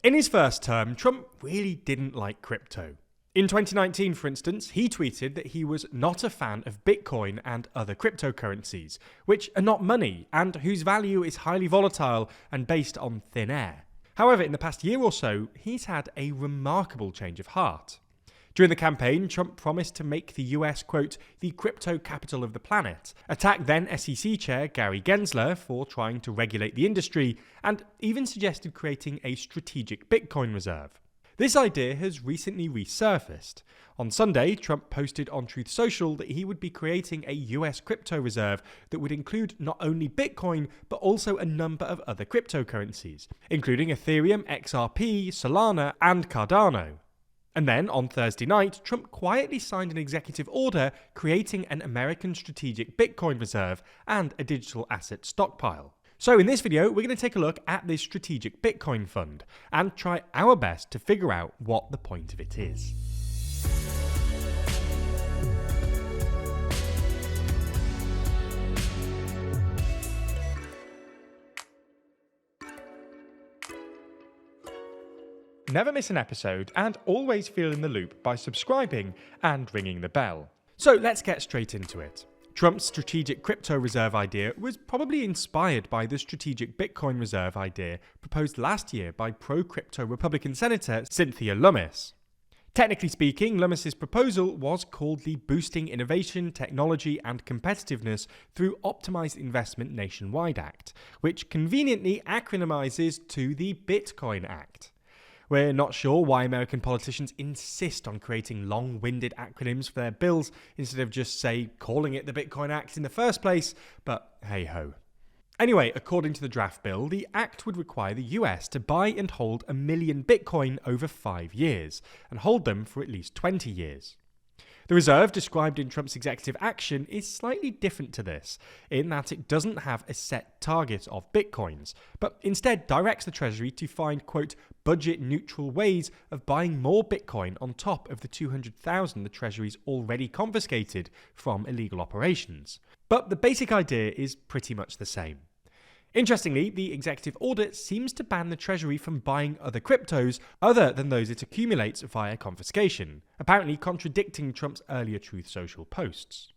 In his first term, Trump really didn't like crypto. In 2019, for instance, he tweeted that he was not a fan of Bitcoin and other cryptocurrencies, which are not money and whose value is highly volatile and based on thin air. However, in the past year or so, he's had a remarkable change of heart. During the campaign, Trump promised to make the US, quote, the crypto capital of the planet, attacked then SEC Chair Gary Gensler for trying to regulate the industry, and even suggested creating a strategic Bitcoin reserve. This idea has recently resurfaced. On Sunday, Trump posted on Truth Social that he would be creating a US crypto reserve that would include not only Bitcoin, but also a number of other cryptocurrencies, including Ethereum, XRP, Solana, and Cardano. And then, on Thursday night, Trump quietly signed an executive order creating an American strategic Bitcoin reserve and a digital asset stockpile. So in this video, we're going to take a look at this strategic Bitcoin fund and try our best to figure out what the point of it is. Never miss an episode and always feel in the loop by subscribing and ringing the bell. So let's get straight into it. Trump's strategic crypto reserve idea was probably inspired by the strategic Bitcoin reserve idea proposed last year by pro-crypto Republican Senator Cynthia Lummis. Technically speaking, Lummis's proposal was called the Boosting Innovation, Technology and Competitiveness Through Optimized Investment Nationwide Act, which conveniently acronymizes to the Bitcoin Act. We're not sure why American politicians insist on creating long-winded acronyms for their bills instead of just, say, calling it the Bitcoin Act in the first place, but hey-ho. Anyway, according to the draft bill, the act would require the US to buy and hold 1 million Bitcoin over 5 years, and hold them for at least 20 years. The reserve described in Trump's executive action is slightly different to this, in that it doesn't have a set target of bitcoins, but instead directs the Treasury to find, quote, budget-neutral ways of buying more Bitcoin on top of the 200,000 the Treasury's already confiscated from illegal operations. But the basic idea is pretty much the same. Interestingly, the executive order seems to ban the Treasury from buying other cryptos other than those it accumulates via confiscation, apparently contradicting Trump's earlier Truth Social posts.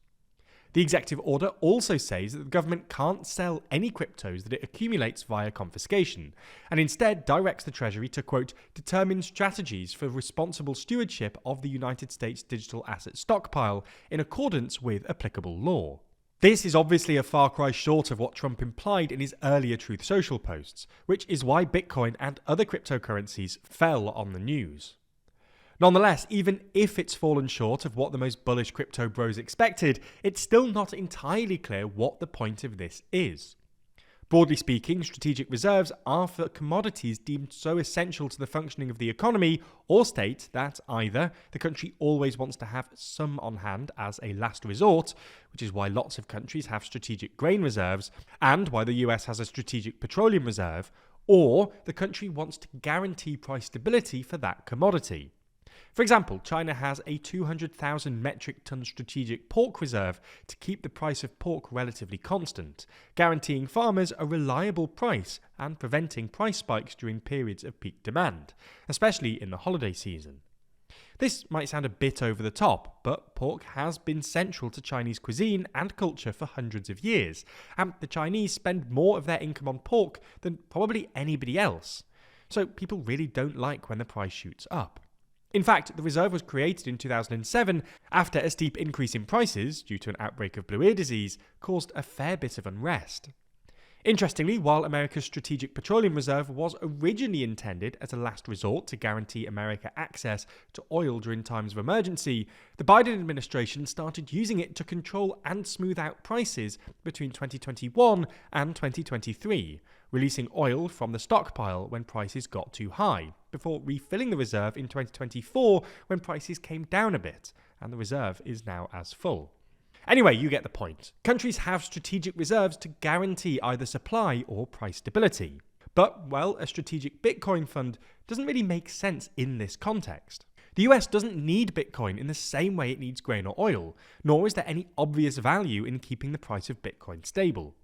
The executive order also says that the government can't sell any cryptos that it accumulates via confiscation, and instead directs the Treasury to, quote, determine strategies for responsible stewardship of the United States digital asset stockpile in accordance with applicable law. This is obviously a far cry short of what Trump implied in his earlier Truth Social posts, which is why Bitcoin and other cryptocurrencies fell on the news. Nonetheless, even if it's fallen short of what the most bullish crypto bros expected, it's still not entirely clear what the point of this is. Broadly speaking, strategic reserves are for commodities deemed so essential to the functioning of the economy or state that either the country always wants to have some on hand as a last resort, which is why lots of countries have strategic grain reserves, and why the US has a strategic petroleum reserve, or the country wants to guarantee price stability for that commodity. For example, China has a 200,000 metric ton strategic pork reserve to keep the price of pork relatively constant, guaranteeing farmers a reliable price and preventing price spikes during periods of peak demand, especially in the holiday season. This might sound a bit over the top, but pork has been central to Chinese cuisine and culture for hundreds of years, and the Chinese spend more of their income on pork than probably anybody else. So people really don't like when the price shoots up. In fact, the reserve was created in 2007 after a steep increase in prices due to an outbreak of blue ear disease caused a fair bit of unrest. Interestingly, while America's Strategic Petroleum Reserve was originally intended as a last resort to guarantee America access to oil during times of emergency, the Biden administration started using it to control and smooth out prices between 2021 and 2023, releasing oil from the stockpile when prices got too high, before refilling the reserve in 2024 when prices came down a bit, and the reserve is now as full. Anyway, you get the point. Countries have strategic reserves to guarantee either supply or price stability. But, well, a strategic Bitcoin fund doesn't really make sense in this context. The US doesn't need Bitcoin in the same way it needs grain or oil, nor is there any obvious value in keeping the price of Bitcoin stable.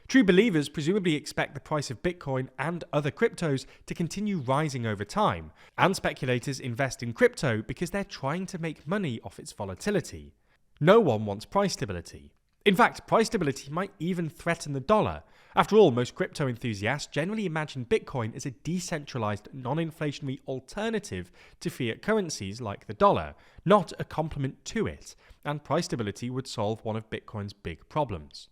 True believers presumably expect the price of Bitcoin and other cryptos to continue rising over time, and speculators invest in crypto because they're trying to make money off its volatility. No one wants price stability. In fact, price stability might even threaten the dollar. After all, most crypto enthusiasts generally imagine Bitcoin as a decentralized, non-inflationary alternative to fiat currencies like the dollar, not a complement to it, and price stability would solve one of Bitcoin's big problems.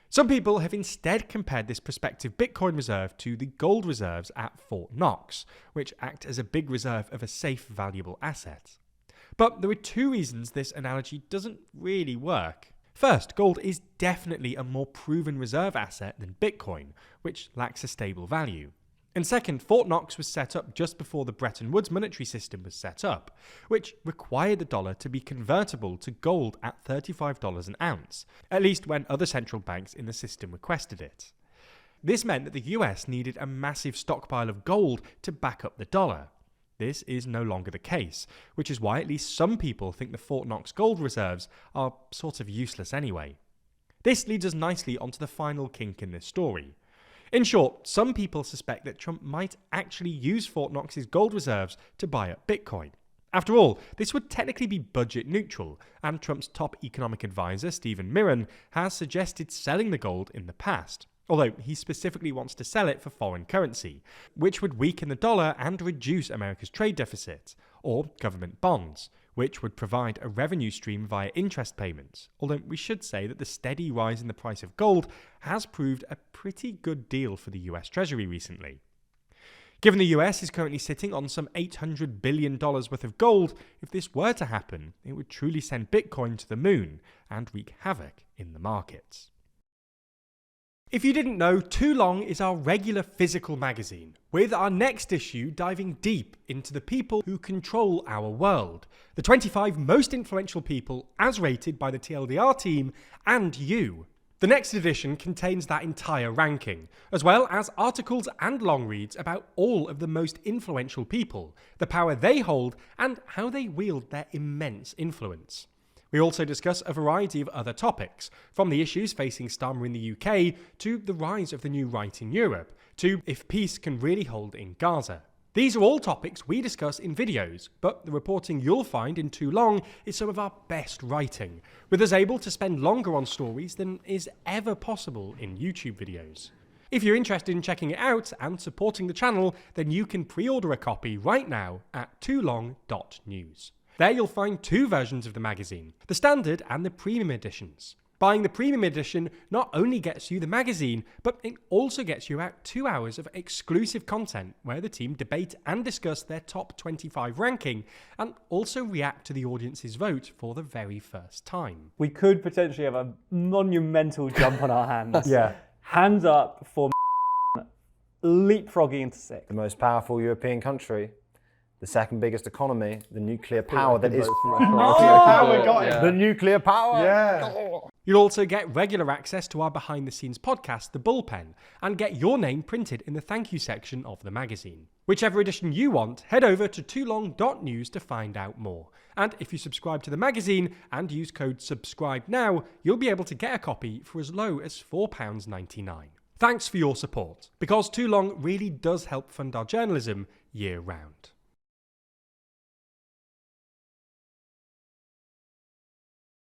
Some people have instead compared this prospective Bitcoin reserve to the gold reserves at Fort Knox, which act as a big reserve of a safe, valuable asset. But there are two reasons this analogy doesn't really work. First, gold is definitely a more proven reserve asset than Bitcoin, which lacks a stable value. And second, Fort Knox was set up just before the Bretton Woods monetary system was set up, which required the dollar to be convertible to gold at $35 an ounce, at least when other central banks in the system requested it. This meant that the US needed a massive stockpile of gold to back up the dollar. This is no longer the case, which is why at least some people think the Fort Knox gold reserves are sort of useless anyway. This leads us nicely onto the final kink in this story. In short, some people suspect that Trump might actually use Fort Knox's gold reserves to buy up Bitcoin. After all, this would technically be budget neutral, and Trump's top economic advisor, Stephen Mirren, has suggested selling the gold in the past. Although he specifically wants to sell it for foreign currency, which would weaken the dollar and reduce America's trade deficit, or government bonds, which would provide a revenue stream via interest payments, although we should say that the steady rise in the price of gold has proved a pretty good deal for the US Treasury recently. Given the US is currently sitting on some $800 billion worth of gold, if this were to happen, it would truly send Bitcoin to the moon and wreak havoc in the markets. If you didn't know, Too Long is our regular physical magazine, with our next issue diving deep into the people who control our world, the 25 most influential people as rated by the TLDR team and you. The next edition contains that entire ranking, as well as articles and long reads about all of the most influential people, the power they hold, and how they wield their immense influence. We also discuss a variety of other topics, from the issues facing Starmer in the UK, to the rise of the new right in Europe, to if peace can really hold in Gaza. These are all topics we discuss in videos, but the reporting you'll find in Too Long is some of our best writing, with us able to spend longer on stories than is ever possible in YouTube videos. If you're interested in checking it out and supporting the channel, then you can pre-order a copy right now at toolong.news. There you'll find two versions of the magazine, the standard and the premium editions. Buying the premium edition not only gets you the magazine, but it also gets you out 2 hours of exclusive content where the team debate and discuss their top 25 ranking and also react to the audience's vote for the very first time. We could potentially have a monumental jump on our hands. Yeah. Hands up for leapfrogging into sixth. The most powerful European country, the second biggest economy, the nuclear power that is... The nuclear power! Yeah. You'll also get regular access to our behind-the-scenes podcast, The Bullpen, and get your name printed in the thank you section of the magazine. Whichever edition you want, head over to toolong.news to find out more. And if you subscribe to the magazine and use code SUBSCRIBENOW, you'll be able to get a copy for as low as £4.99. Thanks for your support, because Too Long really does help fund our journalism year-round.